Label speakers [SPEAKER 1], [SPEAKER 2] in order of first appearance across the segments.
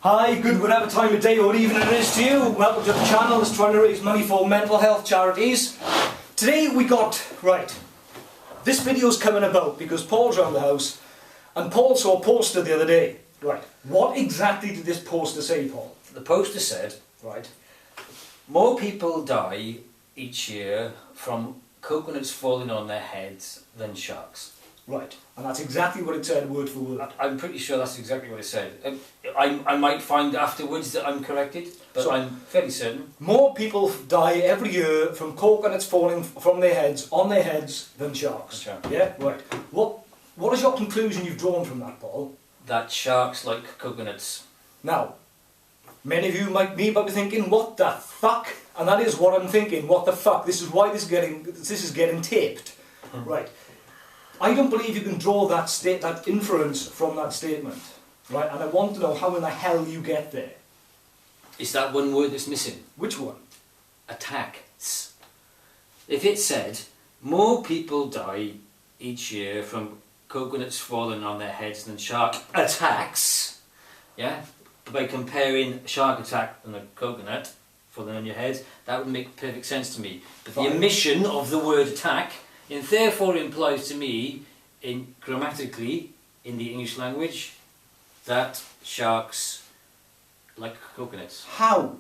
[SPEAKER 1] Hi, good whatever time of day or evening it is to you. Welcome to the channel that's trying to raise money for mental health charities. Today we got, this video's coming about because Paul's around the house and Paul saw a poster the other day. Right, what exactly did this poster say, Paul?
[SPEAKER 2] The poster said, more people die each year from coconuts falling on their heads than sharks.
[SPEAKER 1] Right, and that's exactly what it said, word for word.
[SPEAKER 2] I'm pretty sure that's exactly what it said. I might find afterwards that I'm corrected, but so, I'm fairly certain.
[SPEAKER 1] More people die every year from coconuts falling from their heads, on their heads, than sharks.
[SPEAKER 2] Sure.
[SPEAKER 1] Yeah, right. What is your conclusion you've drawn from that, Paul?
[SPEAKER 2] That sharks like coconuts.
[SPEAKER 1] Now, many of you might be thinking, what the fuck? And that is what I'm thinking, what the fuck? This is why this is getting taped. Right. I don't believe you can draw that inference from that statement, right? And I want to know how in the hell you get there.
[SPEAKER 2] Is that one word that's missing?
[SPEAKER 1] Which one?
[SPEAKER 2] Attacks. If it said, more people die each year from coconuts falling on their heads than shark attacks, yeah? By comparing a shark attack and a coconut falling on your head, that would make perfect sense to me. But the omission of the word attack, and therefore implies to me, grammatically, in the English language, that sharks like coconuts.
[SPEAKER 1] How?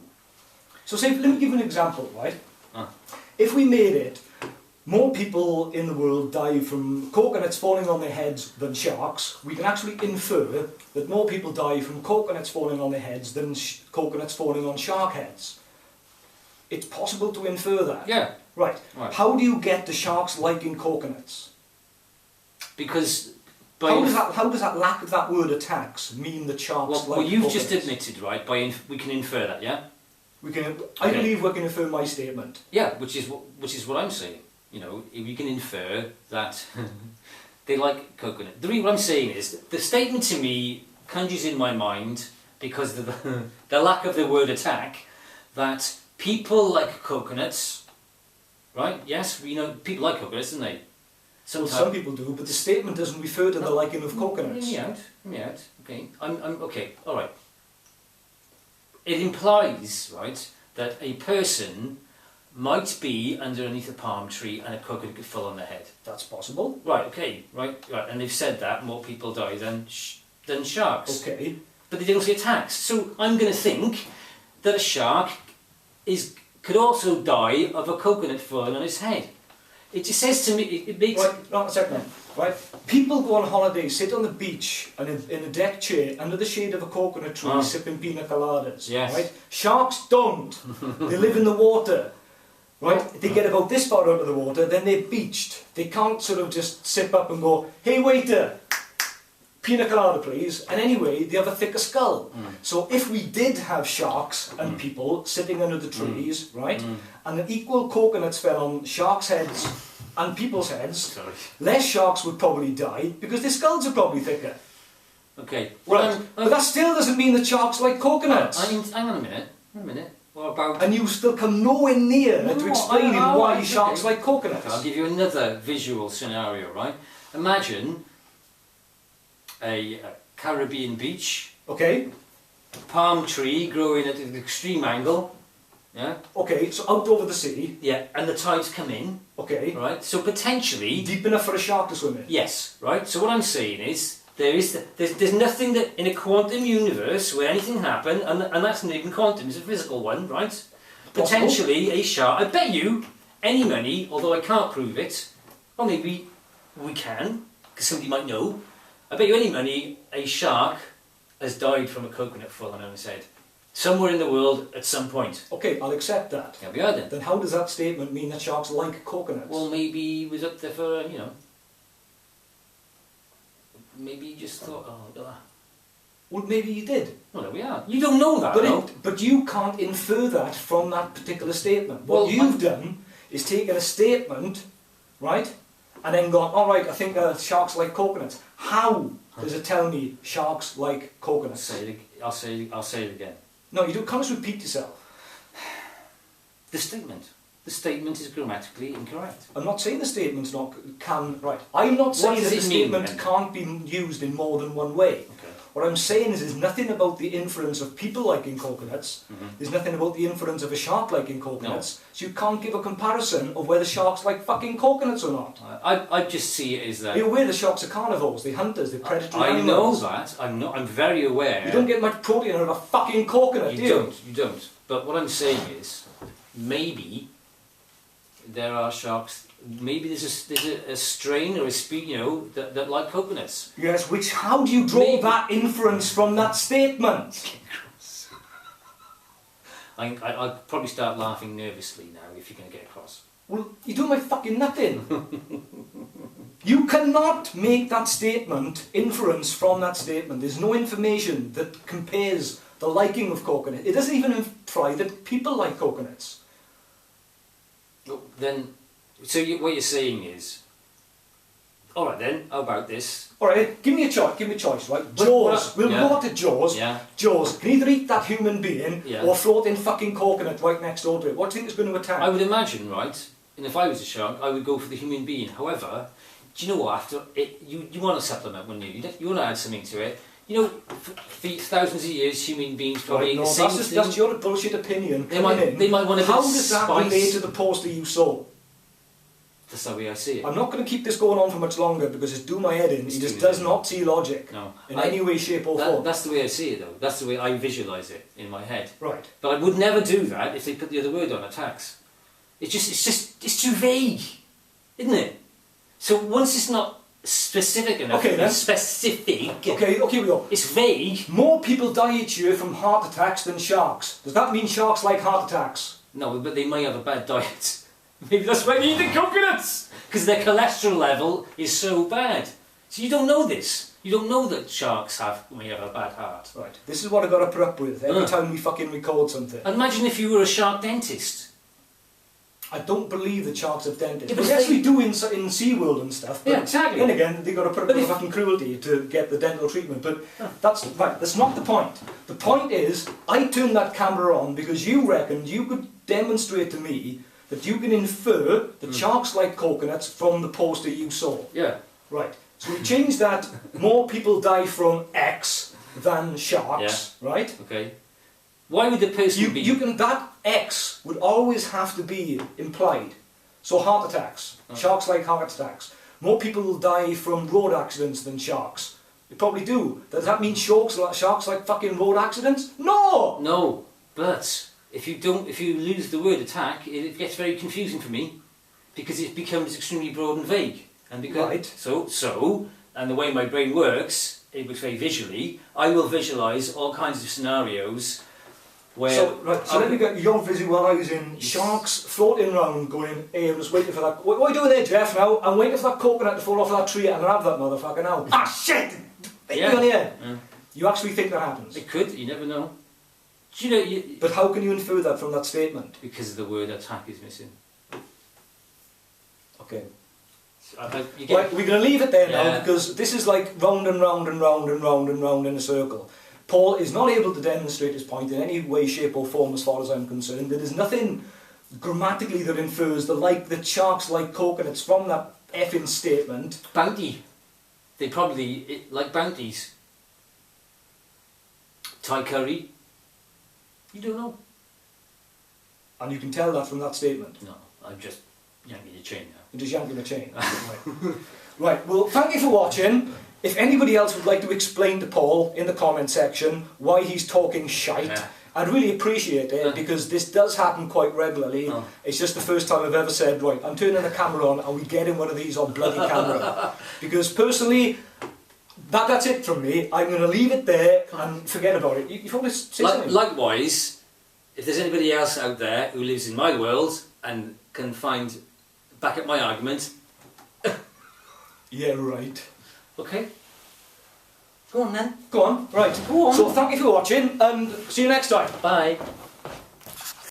[SPEAKER 1] So say, let me give you an example, right? If we made it, more people in the world die from coconuts falling on their heads than sharks, we can actually infer that more people die from coconuts falling on their heads than coconuts falling on shark heads. It's possible to infer that.
[SPEAKER 2] Yeah.
[SPEAKER 1] Right. How do you get the sharks liking coconuts?
[SPEAKER 2] Because
[SPEAKER 1] how does that lack of that word attacks mean that sharks like
[SPEAKER 2] well, you've
[SPEAKER 1] coconuts?
[SPEAKER 2] just admitted, right? We can infer that, yeah.
[SPEAKER 1] We can. I believe we can infer my statement.
[SPEAKER 2] Yeah, which is what I'm saying. You know, we can infer that they like coconut. The reason what I'm saying is the statement to me conjures in my mind because of the lack of the word attack that people like coconuts. Right? Yes, we know people like coconuts, don't they?
[SPEAKER 1] Well, some people do, but the statement doesn't refer to the liking of coconuts.
[SPEAKER 2] Hear me out. Okay, I'm okay. All right. It implies, right, that a person might be underneath a palm tree and a coconut could fall on their head.
[SPEAKER 1] That's possible.
[SPEAKER 2] Right. Okay. Right. And they've said that more people die than sharks.
[SPEAKER 1] Okay.
[SPEAKER 2] But they didn't say attacks. So I'm going to think that a shark could also die of a coconut falling on his head. It just says to me, it makes...
[SPEAKER 1] Right, not a second. Right, people go on holiday, sit on the beach and in a deck chair under the shade of a coconut tree sipping pina coladas.
[SPEAKER 2] Yes.
[SPEAKER 1] Right? Sharks don't. They live in the water. Right? They get about this far out of the water, then they're beached. They can't sort of just sip up and go, hey waiter, pina colada please, and anyway they have a thicker skull. So if we did have sharks and people sitting under the trees, right, and an equal coconuts fell on sharks' heads and people's heads, less sharks would probably die because their skulls are probably thicker.
[SPEAKER 2] Okay.
[SPEAKER 1] Right, but that still doesn't mean that sharks like coconuts.
[SPEAKER 2] Hang on a minute. What about...
[SPEAKER 1] And you still come nowhere near to explaining why sharks like coconuts.
[SPEAKER 2] Okay, I'll give you another visual scenario, right? Imagine a Caribbean beach.
[SPEAKER 1] Okay.
[SPEAKER 2] Palm tree growing at an extreme angle. Yeah.
[SPEAKER 1] Okay, so out over the sea.
[SPEAKER 2] Yeah, and the tides come in.
[SPEAKER 1] Okay.
[SPEAKER 2] Right. So potentially
[SPEAKER 1] deep enough for a shark to swim in.
[SPEAKER 2] Yes. Right. So what I'm saying is there's nothing that in a quantum universe where anything happen, and that's not even quantum, it's a physical one, right? Potentially a shark. I bet you any money, although I can't prove it, or maybe we can, because somebody might know. I bet you any money a shark has died from a coconut falling on his head. Somewhere in the world at some point.
[SPEAKER 1] Okay, I'll accept that.
[SPEAKER 2] Yeah, we are then.
[SPEAKER 1] Then how does that statement mean that sharks like coconuts?
[SPEAKER 2] Well, maybe he was up there for, maybe he just thought,
[SPEAKER 1] Well, maybe he did.
[SPEAKER 2] Well, there we are. You don't know that,
[SPEAKER 1] but you can't infer that from that particular statement. What you've done is taken a statement, right, and then gone, all right, I think sharks like coconuts. How does it tell me sharks like coconuts?
[SPEAKER 2] I'll say it again.
[SPEAKER 1] No, you can't just repeat yourself.
[SPEAKER 2] The statement is grammatically incorrect.
[SPEAKER 1] I'm not saying the statement's not right. I'm not saying that the statement can't be used in more than one way.
[SPEAKER 2] Okay.
[SPEAKER 1] What I'm saying is there's nothing about the influence of people liking coconuts. There's nothing about the influence of a shark liking coconuts. So you can't give a comparison of whether sharks like fucking coconuts or not.
[SPEAKER 2] I just see it as that.
[SPEAKER 1] You're aware the sharks are carnivores, they're hunters, they're predatory
[SPEAKER 2] I
[SPEAKER 1] animals.
[SPEAKER 2] know that. I'm very aware.
[SPEAKER 1] You don't get much protein out of a fucking coconut, do you?
[SPEAKER 2] You don't. But what I'm saying is, maybe there are sharks. Maybe there's a strain or a species, you know, that like coconuts.
[SPEAKER 1] Yes, which, how do you draw that inference from that statement?
[SPEAKER 2] I'll probably start laughing nervously now if you're going to get across.
[SPEAKER 1] Well, you're doing my fucking nothing. You cannot make that statement, inference from that statement. There's no information that compares the liking of coconut. It doesn't even imply that people like coconuts.
[SPEAKER 2] Well, then, so what you're saying is, all right then, how about this?
[SPEAKER 1] All right, give me a choice, right? Jaws. We'll go to Jaws.
[SPEAKER 2] Yeah.
[SPEAKER 1] Jaws can either eat that human being or float in fucking coconut right next door to it. What do you think it's going to attack?
[SPEAKER 2] I would imagine, right? And if I was a shark, I would go for the human being. However, do you know what? After it, you want to supplement, wouldn't you? You want to add something to it. You know, for thousands of years, human beings probably eat the same thing.
[SPEAKER 1] That's your bullshit opinion.
[SPEAKER 2] They might want to.
[SPEAKER 1] How does that relate to the poster you saw?
[SPEAKER 2] That's the way I see it.
[SPEAKER 1] I'm not going to keep this going on for much longer because it's do my head in. He just does not see logic in any way, shape or form.
[SPEAKER 2] That's the way I see it though. That's the way I visualise it in my head.
[SPEAKER 1] Right.
[SPEAKER 2] But I would never do that if they put the other word on, attacks. It's too vague, isn't it? So once it's not specific enough, specific.
[SPEAKER 1] Okay, we go.
[SPEAKER 2] It's vague.
[SPEAKER 1] More people die each year from heart attacks than sharks. Does that mean sharks like heart attacks?
[SPEAKER 2] No, but they may have a bad diet. Maybe that's why they eat the coconuts, because their cholesterol level is so bad. So you don't know this. You don't know that sharks may have a bad heart.
[SPEAKER 1] Right. This is what I've got to put up with every time we fucking record something.
[SPEAKER 2] Imagine if you were a shark dentist.
[SPEAKER 1] I don't believe that sharks have dentists. But yes, we do in SeaWorld and stuff. But
[SPEAKER 2] exactly.
[SPEAKER 1] Then again, they've got to put up with fucking cruelty to get the dental treatment. But that's not the point. The point is, I turned that camera on because you reckoned you could demonstrate to me that you can infer that sharks like coconuts from the poster you saw.
[SPEAKER 2] Yeah.
[SPEAKER 1] Right. So we changed that. More people die from X than sharks. Yeah. Right.
[SPEAKER 2] Okay. Why would the person be...
[SPEAKER 1] that X would always have to be implied. So heart attacks. Sharks like heart attacks. More people will die from road accidents than sharks. They probably do. Does that mean sharks like fucking road accidents? No!
[SPEAKER 2] No, but if you lose the word attack, it gets very confusing for me. Because it becomes extremely broad and vague. And because, So, and the way my brain works, it works very visually, I will visualise all kinds of scenarios.
[SPEAKER 1] So let me get your visualising sharks floating around going, hey, I'm just waiting for that. What are you doing there, Jeff, now? I'm waiting for that coconut to fall off that tree and I'll have that motherfucker now. Ah, shit! On here. You actually think that happens?
[SPEAKER 2] It could, you never know. Do you know,
[SPEAKER 1] but how can you infer that from that statement?
[SPEAKER 2] Because the word attack is missing.
[SPEAKER 1] Okay.
[SPEAKER 2] We're
[SPEAKER 1] going to leave it there now because this is like round and round and round and round and round in a circle. Paul is not able to demonstrate his point in any way, shape or form as far as I'm concerned. There is nothing grammatically that infers that sharks like coconuts from that effing statement.
[SPEAKER 2] Bounty. They probably like bounties. Thai curry. You don't know.
[SPEAKER 1] And you can tell that from that statement?
[SPEAKER 2] No, I'm just yanking the chain now.
[SPEAKER 1] You're just yanking the chain? Right, well, thank you for watching. If anybody else would like to explain to Paul in the comment section why he's talking shite, I'd really appreciate it because this does happen quite regularly. It's just the first time I've ever said, right, I'm turning the camera on and we getting one of these on bloody camera. Because personally, that's it from me. I'm going to leave it there and forget about it. You want to say something?
[SPEAKER 2] Likewise, if there's anybody else out there who lives in my world and can back up my argument.
[SPEAKER 1] Yeah, right.
[SPEAKER 2] Okay. Go on then.
[SPEAKER 1] Go on. Right.
[SPEAKER 2] Go on.
[SPEAKER 1] So thank you for watching and see you next time.
[SPEAKER 2] Bye.